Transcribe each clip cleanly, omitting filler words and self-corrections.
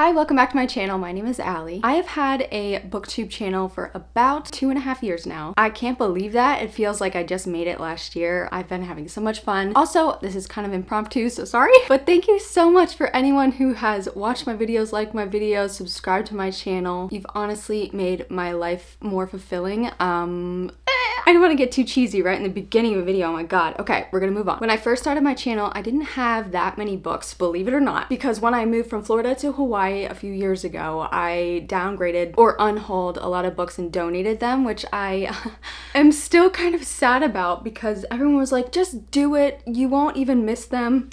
Hi, welcome back to my channel. My name is Allie. I have had a booktube channel for about 2.5 years now. I can't believe that. It feels like I just made it last year. I've been having so much fun. Also, this is kind of impromptu, so sorry. But thank you so much for anyone who has watched my videos, liked my videos, subscribed to my channel. You've honestly made my life more fulfilling. I don't want to get too cheesy right in the beginning of a video. Oh my god. Okay, we're gonna move on. When I first started my channel, I didn't have that many books, believe it or not, because when I moved from Florida to Hawaii a few years ago, I downgraded or unhauled a lot of books and donated them, which I am still kind of sad about because everyone was like, just do it. You won't even miss them.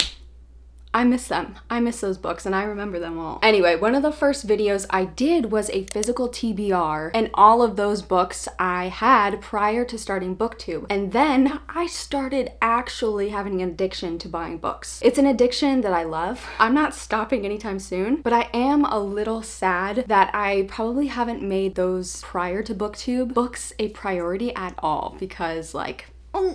I miss them. I miss those books and I remember them all. Anyway, one of the first videos I did was a physical TBR, and all of those books I had prior to starting BookTube. And then I started actually having an addiction to buying books. It's an addiction that I love. I'm not stopping anytime soon, but I am a little sad that I probably haven't made those prior to BookTube books a priority at all because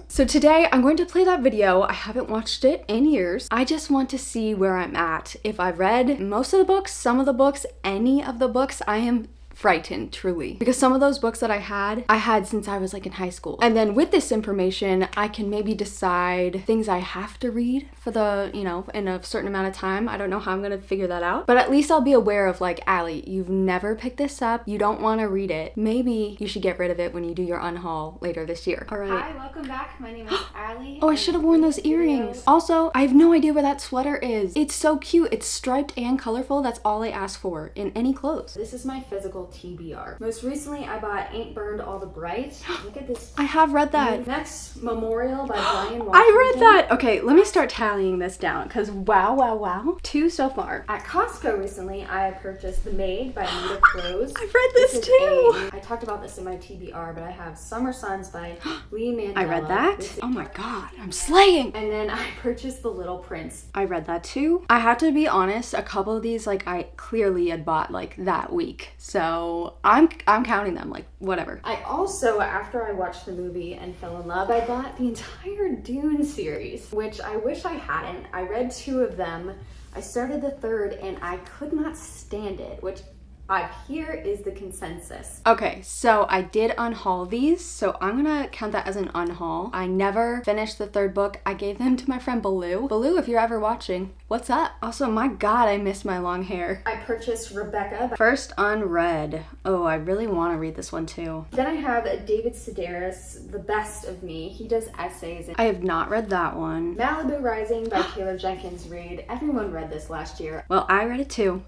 so today I'm going to play that video. I haven't watched it in years. I just want to see where I'm at. If I've read most of the books, some of the books, any of the books, I am frightened, truly. Because some of those books that I had since I was in high school. And then with this information, I can maybe decide things I have to read for the, in a certain amount of time. I don't know how I'm gonna figure that out. But at least I'll be aware of Allie, you've never picked this up. You don't wanna read it. Maybe you should get rid of it when you do your unhaul later this year. All right. Hi, welcome back. My name is Allie. Oh, I should have worn those earrings. Also, I have no idea where that sweater is. It's so cute. It's striped and colorful. That's all I ask for in any clothes. This is my physical TBR. Most recently, I bought Ain't Burned All the Bright. Look at this. I have read that. Next, Memorial by Brian Washington. I read that. Okay, let me start tallying this down because wow. 2 so far. At Costco recently, I purchased The Maid by Nita Close. I've read this too. I talked about this in my TBR, but I have Summer Suns by Lee Mandela. I read that. Oh my god, I'm slaying. And then I purchased The Little Prince. I read that too. I have to be honest, a couple of these I clearly had bought that week. So I'm counting them, whatever. I also, after I watched the movie and fell in love, I bought the entire Dune series, which I wish I hadn't. I read 2 of them. I started the 3rd and I could not stand it, which I hear is the consensus. Okay, so I did unhaul these, so I'm gonna count that as an unhaul. I never finished the 3rd book. I gave them to my friend Baloo. Baloo, if you're ever watching, what's up? Also, my god, I miss my long hair. I purchased Rebecca. First unread. Oh, I really want to read this one too. Then I have David Sedaris, The Best of Me. He does essays. I have not read that one. Malibu Rising by Taylor Jenkins Reid. Everyone read this last year. Well, I read it too.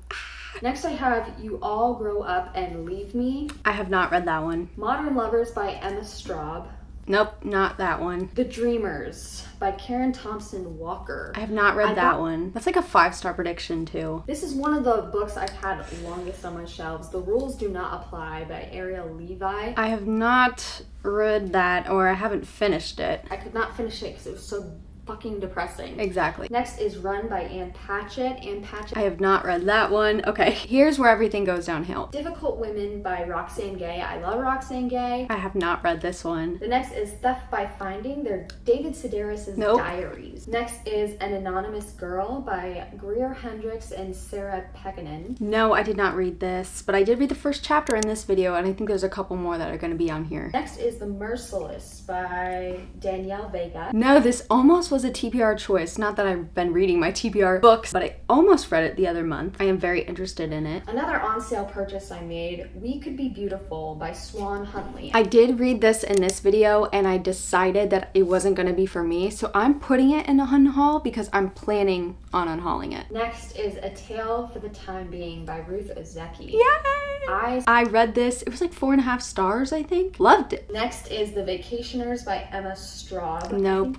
Next I have You All Grow Up and Leave Me. I have not read that one. Modern Lovers by Emma Straub. Nope, not that one. The Dreamers by Karen Thompson Walker. I have not read that one. That's a 5-star prediction too. This is one of the books I've had longest on my shelves. The Rules Do Not Apply by Ariel Levi. I have not read that, or I haven't finished it. I could not finish it because it was so fucking depressing. Exactly. Next is Run by Ann Patchett. Ann Patchett. I have not read that one. Okay, here's where everything goes downhill. Difficult Women by Roxane Gay. I love Roxane Gay. I have not read this one. The next is Theft by Finding. They're David Sedaris' diaries. Next is An Anonymous Girl by Greer Hendricks and Sarah Pekkanen. No, I did not read this, but I did read the first chapter in this video, and I think there's a couple more that are going to be on here. Next is The Merciless by Danielle Vega. No, this almost was a TBR choice. Not that I've been reading my TBR books, but I almost read it the other month. I am very interested in it. Another on sale purchase I made, We Could Be Beautiful by Swan Huntley. I did read this in this video and I decided that it wasn't going to be for me, so I'm putting it in a unhaul because I'm planning on unhauling it. Next is A Tale for the Time Being by Ruth Ozeki. Yay! I read this. It was 4.5 stars, I think. Loved it. Next is The Vacationers by Emma Straub. Nope.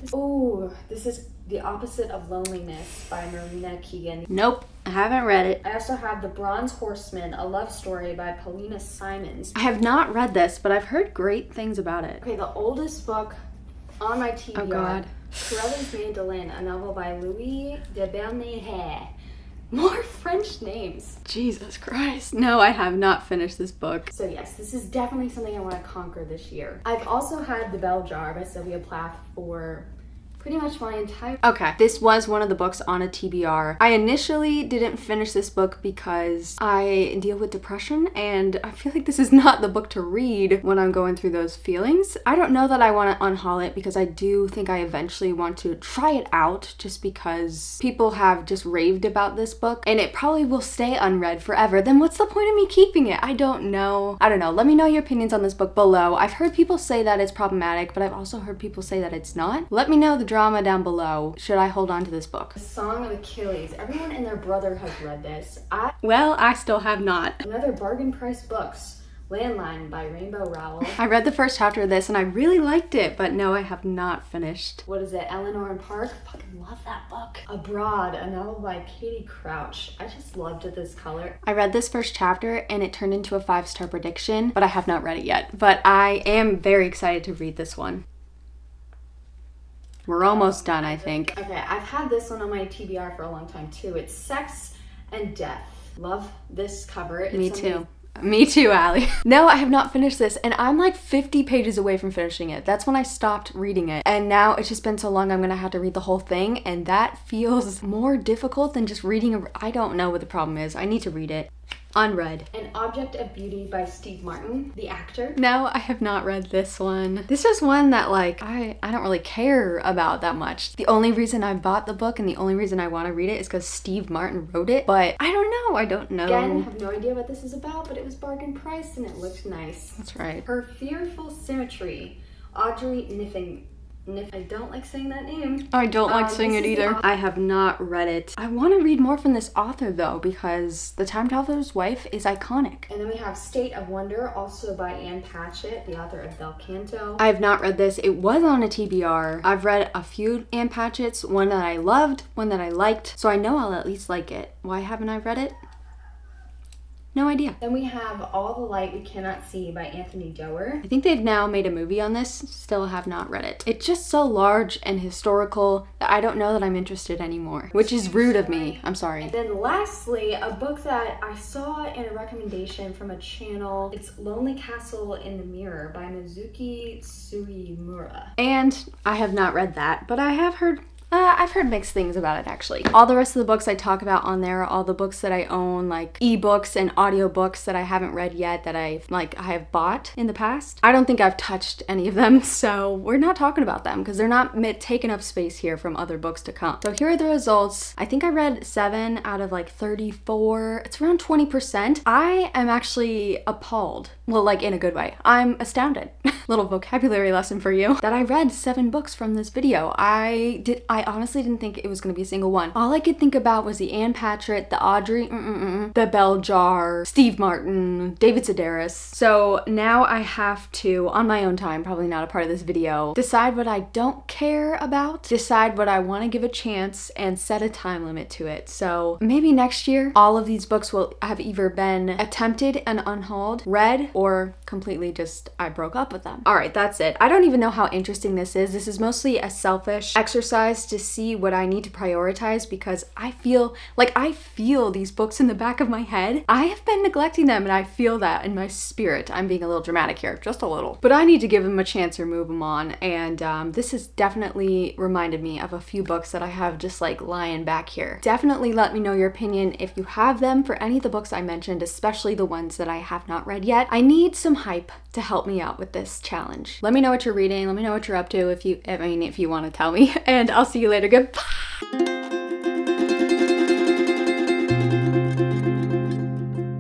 This is The Opposite of Loneliness by Marina Keegan. Nope. I haven't read it. I also have The Bronze Horseman, a love story by Paulina Simons. I have not read this, but I've heard great things about it. Okay, the oldest book on my TBR. Oh god. Brothers Mandolin, a novel by Louis de Bernier. More French names. Jesus Christ. No, I have not finished this book. So yes, this is definitely something I want to conquer this year. I've also had The Bell Jar by Sylvia Plath for pretty much my entire... Okay, this was one of the books on a TBR. I initially didn't finish this book because I deal with depression, and I feel like this is not the book to read when I'm going through those feelings. I don't know that I want to unhaul it because I do think I eventually want to try it out just because people have just raved about this book and it probably will stay unread forever. Then what's the point of me keeping it? I don't know. Let me know your opinions on this book below. I've heard people say that it's problematic, but I've also heard people say that it's not. Let me know the drama down below. Should I hold on to this book? The Song of Achilles. Everyone and their brother has read this. Well, I still have not. Another bargain price books. Landline by Rainbow Rowell. I read the first chapter of this and I really liked it, but no, I have not finished. What is it? Eleanor and Park? Fucking love that book. Abroad, a novel by Katie Crouch. I just loved this color. I read this first chapter and it turned into a 5-star prediction, but I have not read it yet. But I am very excited to read this one. We're almost done, I think. Okay, I've had this one on my TBR for a long time too. It's Sex and Death. Love this cover. It's Me too. Me too, Allie. No, I have not finished this and I'm like 50 pages away from finishing it. That's when I stopped reading it. And now it's just been so long I'm gonna have to read the whole thing and that feels more difficult than just reading I don't know what the problem is. I need to read it. Unread. An Object of Beauty by Steve Martin, the actor. No, I have not read this one. This is one that like I don't really care about that much. The only reason I bought the book and the only reason I want to read it is because Steve Martin wrote it, but I don't know. Again, have no idea what this is about, but it was bargain priced and it looked nice. That's right. Her Fearful Symmetry, Audrey Niffin. I don't like saying that name. I don't like saying it either. I have not read it. I want to read more from this author though because The Time Traveler's Wife is iconic. And then we have State of Wonder, also by Ann Patchett, the author of Bel Canto. I have not read this. It was on a TBR. I've read a few Ann Patchett's, one that I loved, one that I liked, so I know I'll at least like it. Why haven't I read it? No idea. Then we have All the Light We Cannot See by Anthony Doerr. I think they've now made a movie on this. Still have not read it. It's just so large and historical that I don't know that I'm interested anymore, which is rude of me. I'm sorry. And then lastly, a book that I saw in a recommendation from a channel. It's Lonely Castle in the Mirror by Mizuki Sugimura. And I have not read that, but I have heard I've heard mixed things about it actually. All the rest of the books I talk about on there are all the books that I own, like ebooks and audiobooks that I haven't read yet that I have bought in the past. I don't think I've touched any of them, so we're not talking about them because they're not taking up space here from other books to come. So here are the results. I think I read 7 out of like 34. It's around 20%. I am actually appalled. Well, like in a good way. I'm astounded. Little vocabulary lesson for you. That I read 7 books from this video. I honestly didn't think it was gonna be a single one. All I could think about was the Ann Patchett, the Audrey, the Bell Jar, Steve Martin, David Sedaris. So now I have to, on my own time, probably not a part of this video, decide what I don't care about, decide what I want to give a chance, and set a time limit to it. So maybe next year, all of these books will have either been attempted and unhauled, read, or completely just I broke up with them. All right, that's it. I don't even know how interesting this is. This is mostly a selfish exercise to see what I need to prioritize because I feel these books in the back of my head. I have been neglecting them and I feel that in my spirit. I'm being a little dramatic here, just a little. But I need to give them a chance or move them on. And this has definitely reminded me of a few books that I have just like lying back here. Definitely let me know your opinion if you have them for any of the books I mentioned, especially the ones that I have not read yet. I need some hype to help me out with this challenge. Let me know what you're reading. Let me know what you're up to if you want to tell me. And I'll see you later. Goodbye.